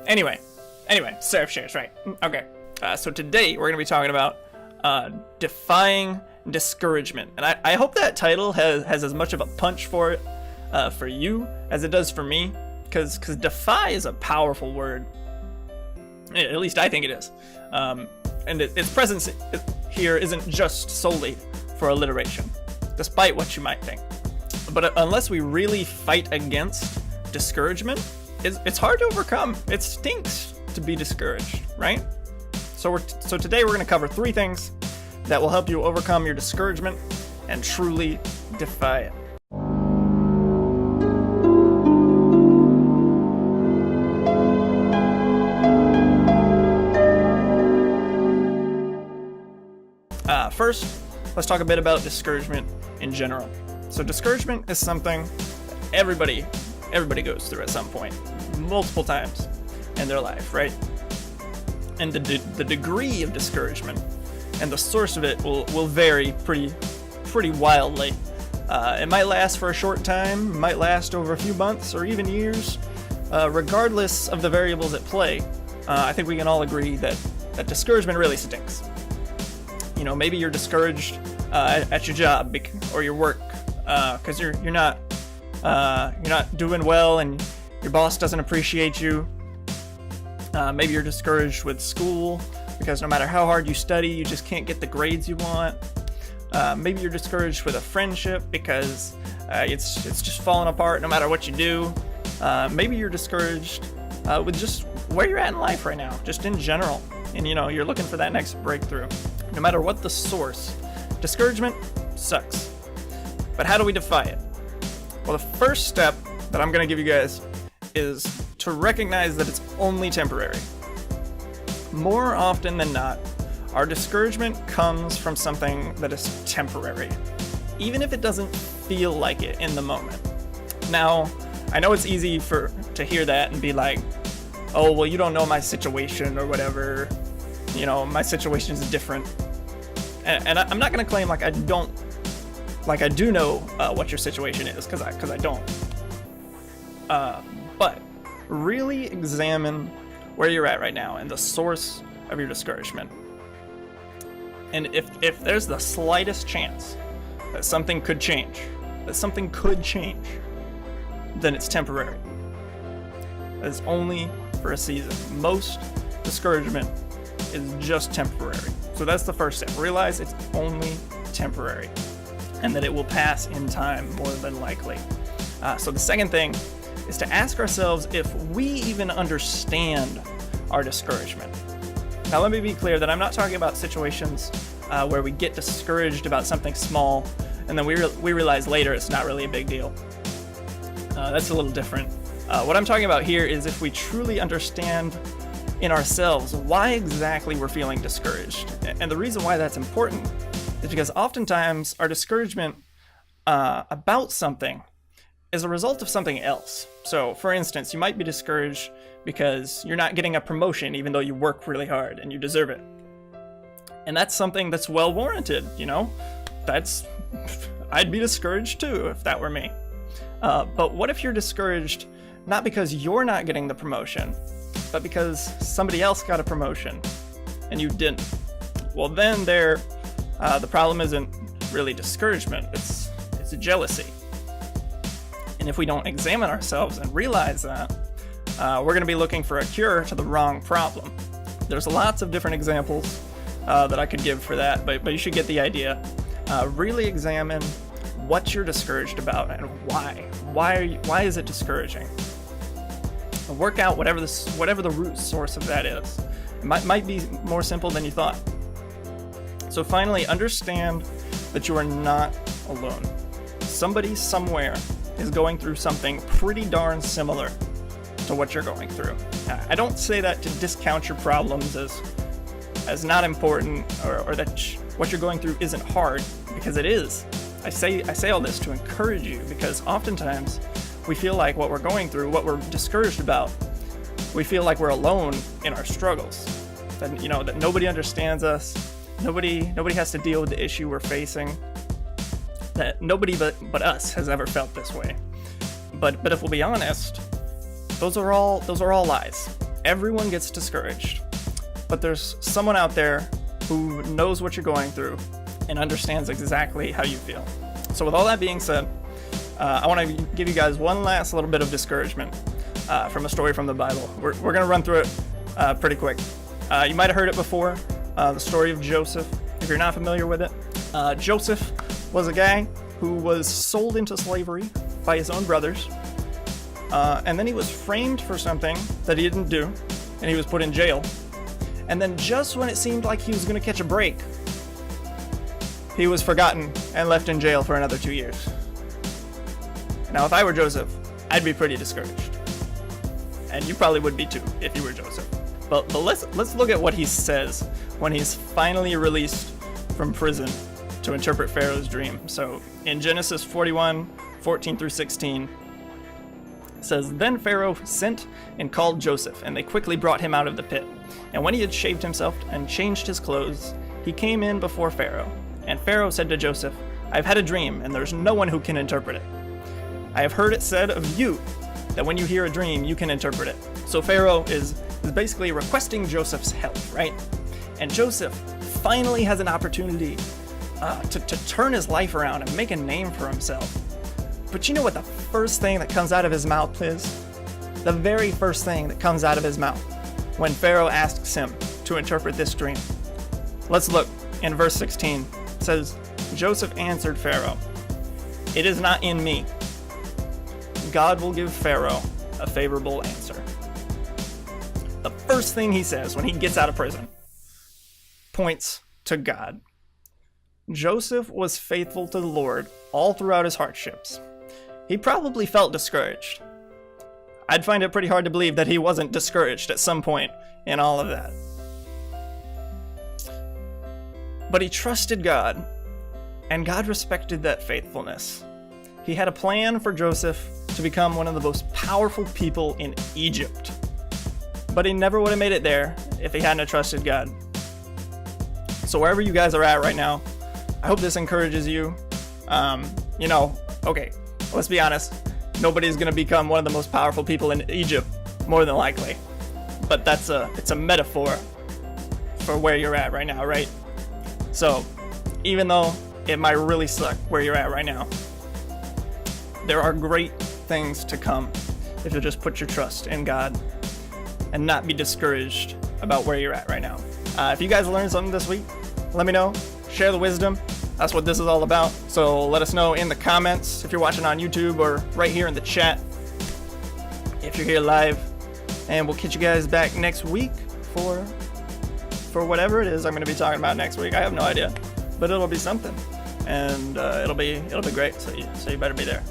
Anyway, SeraphShares, right? Okay. So today we're going to be talking about defying discouragement, and I hope that title has as much of a punch for it for you as it does for me, because defy is a powerful word. At least I think it is, and its presence here isn't just solely for alliteration, despite what you might think. But unless we really fight against discouragement, it's hard to overcome. It stinks to be discouraged, right? So today we're going to cover 3 things that will help you overcome your discouragement and truly defy it. First, let's talk a bit about discouragement in general. So discouragement is something everybody goes through at some point, multiple times in their life, right? And the degree of discouragement and the source of it will vary pretty wildly. It might last for a short time, might last over a few months or even years. Regardless of the variables at play, I think we can all agree that discouragement really stinks. You know, maybe you're discouraged at your job or your work because you're not doing well and your boss doesn't appreciate you. Maybe you're discouraged with school because no matter how hard you study, you just can't get the grades you want. Maybe you're discouraged with a friendship because it's just falling apart no matter what you do. Maybe you're discouraged with just where you're at in life right now, just in general. And you're looking for that next breakthrough. No matter what the source, discouragement sucks. But how do we defy it? Well, the first step that I'm going to give you guys is to recognize that it's only temporary. More often than not, our discouragement comes from something that is temporary, even if it doesn't feel like it in the moment. Now, I know it's easy to hear that and be like, oh, well, you don't know my situation or whatever. My situation is different. And I'm not going to claim like I do know what your situation is, because I don't. But really examine where you're at right now and the source of your discouragement. And if there's the slightest chance that something could change, then it's temporary. It's only for a season. Most discouragement is just temporary. So that's the first step. Realize it's only temporary and that it will pass in time more than likely. So the second thing is to ask ourselves if we even understand our discouragement. Now let me be clear that I'm not talking about situations where we get discouraged about something small and then we realize later it's not really a big deal. That's a little different. What I'm talking about here is if we truly understand in ourselves why exactly we're feeling discouraged. And the reason why that's important is because oftentimes our discouragement about something is a result of something else. So for instance, you might be discouraged because you're not getting a promotion even though you work really hard and you deserve it. And that's something that's well warranted, I'd be discouraged too if that were me. But what if you're discouraged not because you're not getting the promotion, but because somebody else got a promotion and you didn't? Well, then the problem isn't really discouragement, it's jealousy. And if we don't examine ourselves and realize that, we're going to be looking for a cure to the wrong problem. There's lots of different examples that I could give for that, but you should get the idea. Really examine what you're discouraged about and why. Why is it discouraging? And work out whatever the root source of that is. It might be more simple than you thought. So finally, understand that you are not alone. Somebody somewhere is going through something pretty darn similar to what you're going through. I don't say that to discount your problems as not important or that what you're going through isn't hard, because it is. I say all this to encourage you, because oftentimes we feel like what we're going through, what we're discouraged about, we feel like we're alone in our struggles. That nobody understands us, nobody has to deal with the issue we're facing. That nobody but us has ever felt this way. But if we'll be honest, those are all lies. Everyone gets discouraged, but there's someone out there who knows what you're going through and understands exactly how you feel. So with all that being said, I want to give you guys one last little bit of discouragement from a story from the Bible. We're going to run through it pretty quick. You might have heard it before, the story of Joseph. If you're not familiar with it, Joseph was a guy who was sold into slavery by his own brothers, and then he was framed for something that he didn't do, and he was put in jail. And then just when it seemed like he was going to catch a break, he was forgotten and left in jail for another 2 years. Now, if I were Joseph, I'd be pretty discouraged. And you probably would be too, if you were Joseph. But let's look at what he says when he's finally released from prison to interpret Pharaoh's dream. So in Genesis 41, 14 through 16, it says, "Then Pharaoh sent and called Joseph, and they quickly brought him out of the pit. And when he had shaved himself and changed his clothes, he came in before Pharaoh. And Pharaoh said to Joseph, 'I've had a dream, and there's no one who can interpret it. I have heard it said of you that when you hear a dream, you can interpret it.'" So Pharaoh is basically requesting Joseph's help, right? And Joseph finally has an opportunity to turn his life around and make a name for himself. But you know what the first thing that comes out of his mouth is? The very first thing that comes out of his mouth when Pharaoh asks him to interpret this dream. Let's look in verse 16. It says, "Joseph answered Pharaoh, 'It is not in me. God will give Pharaoh a favorable answer.'" The first thing he says when he gets out of prison points to God. Joseph was faithful to the Lord all throughout his hardships. He probably felt discouraged. I'd find it pretty hard to believe that he wasn't discouraged at some point in all of that. But he trusted God, and God respected that faithfulness. He had a plan for Joseph to become one of the most powerful people in Egypt. But he never would have made it there if he hadn't trusted God. So wherever you guys are at right now, I hope this encourages you. Okay, let's be honest. Nobody's going to become one of the most powerful people in Egypt, more than likely. But it's a metaphor for where you're at right now, right? So, even though it might really suck where you're at right now, there are great things to come if you'll just put your trust in God and not be discouraged about where you're at right now. If you guys learned something this week, let me know. Share the wisdom. That's what this is all about. So let us know in the comments if you're watching on YouTube or right here in the chat if you're here live. And we'll catch you guys back next week for whatever it is I'm going to be talking about next week. I have no idea, but it'll be something, and it'll be great. So you better be there.